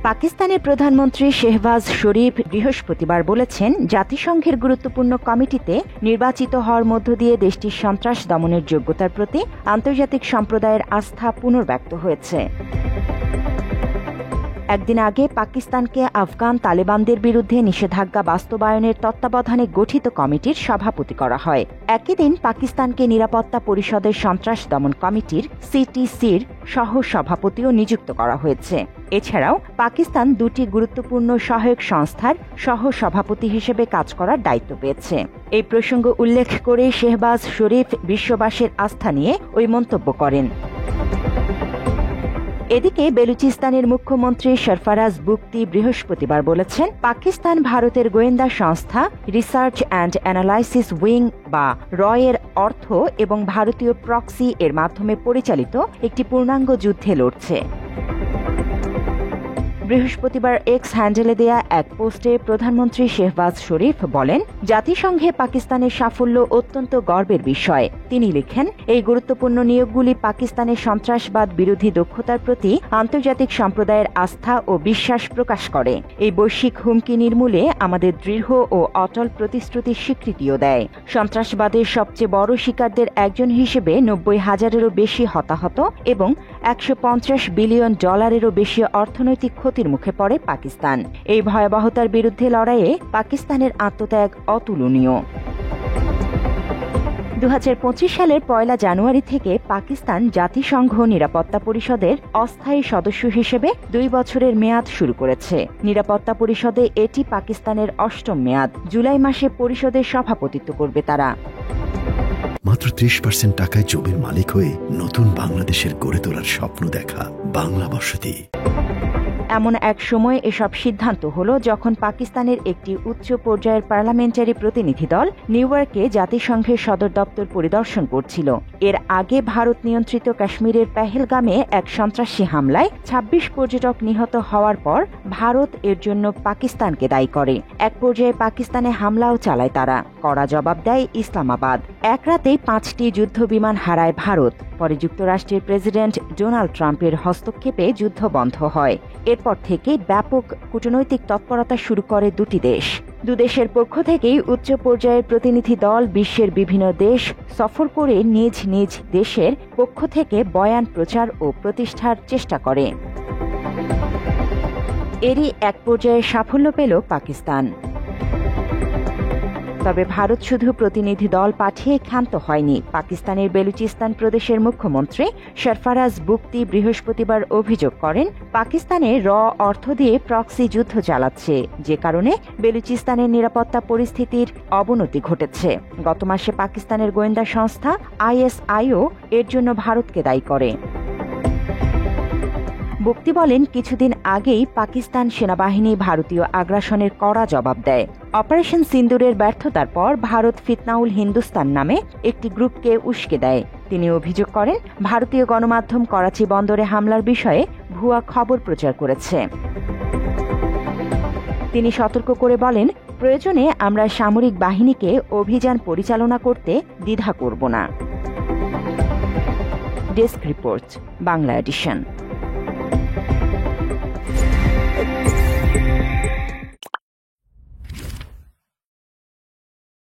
পাকিস্তানের প্রধানমন্ত্রী শেহবাজ শরীফ বৃহস্পতিবার বলেছেন, জাতিসংঘের গুরুত্বপূর্ণ কমিটিতে নির্বাচিত হওয়ার মধ্য দিয়ে দেশটির সন্ত্রাস দমনের যোগ্যতার প্রতি আন্তর্জাতিক সম্প্রদায়ের আস্থা পুনর্ব্যক্ত হয়েছে। একদিন আগে পাকিস্তানকে আফগান তালেবানদের বিরুদ্ধে নিষেধাজ্ঞা বাস্তবায়নের তত্ত্বাবধানে গঠিত কমিটির সভাপতি করা হয়। একই দিন পাকিস্তানকে নিরাপত্তা পরিষদের সন্ত্রাস দমন কমিটির সিটিসির সহ সভাপতিও নিযুক্ত করা হয়েছে। এছাড়াও পাকিস্তান দুটি গুরুত্বপূর্ণ সহায়ক সংস্থার সহ সভাপতি হিসেবে কাজ করার দায়িত্ব পেয়েছে। এই প্রসঙ্গ উল্লেখ করে শেহবাজ শরীফ বিশ্ববাসীর আস্থা নিয়ে ওই মন্তব্য করেন। এদিকে বেলুচিস্তানের মুখ্যমন্ত্রী সরফরাজ বুকতি বৃহস্পতিবার বলেছেন, পাকিস্তান ভারতের গোয়েন্দা সংস্থা রিসার্চ অ্যান্ড অ্যানালাইসিস উইং বা রয়ের অর্থ এবং ভারতীয় প্রক্সি এর মাধ্যমে পরিচালিত একটি পূর্ণাঙ্গ যুদ্ধে লড়ছে। বৃহস্পতিবার এক্স হ্যান্ডেলে দেয়া এক পোস্টে প্রধানমন্ত্রী শেহবাজ শরীফ বলেন, জাতিসংঘে পাকিস্তানের সাফল্য অত্যন্ত গর্বের বিষয়। তিনি লিখেন, এই গুরুত্বপূর্ণ নিয়োগগুলি পাকিস্তানের সন্ত্রাসবাদ বিরোধী দক্ষতার প্রতি আন্তর্জাতিক সম্প্রদায়ের আস্থা ও বিশ্বাস প্রকাশ করে। এই বৈশ্বিক হুমকি নির্মূলে আমাদের দৃঢ় ও অটল প্রতিশ্রুতির স্বীকৃতিও দেয়। সন্ত্রাসবাদের সবচেয়ে বড় শিকারদের একজন হিসেবে 90,000-এরও বেশি হতাহত এবং $150 বিলিয়ন বেশি অর্থনৈতিক ক্ষতির মুখে পড়ে পাকিস্তান। এই ভয়াবহতার বিরুদ্ধে লড়াইয়ে পাকিস্তানের আত্মত্যাগ অতুলনীয়। 2025 সালের 1 জানুয়ারি থেকে পাকিস্তান জাতিসংঘ নিরাপত্তা পরিষদের অস্থায়ী সদস্য হিসেবে 2 বছরের মেয়াদ শুরু করেছে। নিরাপত্তা পরিষদে এটি পাকিস্তানের 8ম মেয়াদ। জুলাই মাসে পরিষদের সভাপতিত্ব করবে তারা। মাত্র 30% টাকায় জমির মালিক হয়ে নতুন বাংলাদেশের গড়ে তোলার স্বপ্ন দেখা বাংলা বসতি। এমন এক সময় এসব সিদ্ধান্ত হল যখন পাকিস্তানের একটি উচ্চ পর্যায়ের পার্লামেন্টারি প্রতিনিধি দল নিউ ইয়র্কে জাতিসংঘের সদর দপ্তর পরিদর্শন করছিল। এর আগে ভারত নিয়ন্ত্রিত কাশ্মীরের পেহেলগামে এক সন্ত্রাসী হামলায় 26 পর্যটক নিহত হওয়ার পর ভারত এর জন্য পাকিস্তানকে দায়ী করে। এক পর্যায়ে পাকিস্তানে হামলাও চালায় তারা। কড়া জবাব দেয় ইসলামাবাদ। এক রাতেই 5টি যুদ্ধবিমান হারায় ভারত। পরে যুক্তরাষ্ট্রের প্রেসিডেন্ট ডোনাল্ড ট্রাম্পের হস্তক্ষেপে যুদ্ধ বন্ধ হয়। এরপর থেকে ব্যাপক কূটনৈতিক তৎপরতা শুরু করে দুটি দেশ। দুদেশের পক্ষ থেকেই উচ্চ পর্যায়ের প্রতিনিধি দল বিশ্বের বিভিন্ন দেশ সফর করে নিজ নিজ দেশের পক্ষ থেকে বয়ান প্রচার ও প্রতিষ্ঠার চেষ্টা করে। এরই এক পর্যায়ে সাফল্য পেল পাকিস্তান। তবে ভারত শুধু প্রতিনিধি দল পাঠিয়ে ক্ষান্ত হয়নি। পাকিস্তানের বেলুচিস্তান প্রদেশের মুখ্যমন্ত্রী সরফরাজ বুকতি বৃহস্পতিবার অভিযোগ করেন, পাকিস্তানে অর্থ দিয়ে প্রক্সি যুদ্ধ চালাচ্ছে, যে কারণে বেলুচিস্তানের নিরাপত্তা পরিস্থিতির অবনতি ঘটেছে। গত মাসে পাকিস্তানের গোয়েন্দা সংস্থা ISIও এর জন্য ভারতকে দায়ী করে। বুকতি বলেন, কিছুদিন আগেই পাকিস্তান সেনাবাহিনী ভারতীয় আগ্রাসনের কড়া জবাব দেয়। অপারেশন সিন্দুরের ব্যর্থতার পর ভারত ফিতনাউল হিন্দুস্তান নামে একটি গ্রুপকে উস্কে দেয়। তিনি অভিযোগ করেন, ভারতীয় গণমাধ্যম করাচি বন্দরে হামলার বিষয়ে ভুয়া খবর প্রচার করেছে। তিনি সতর্ক করে বলেন, প্রয়োজনে আমরা সামরিক বাহিনীকে অভিযান পরিচালনা করতে দ্বিধা করব না। Desk report, Bangla addition.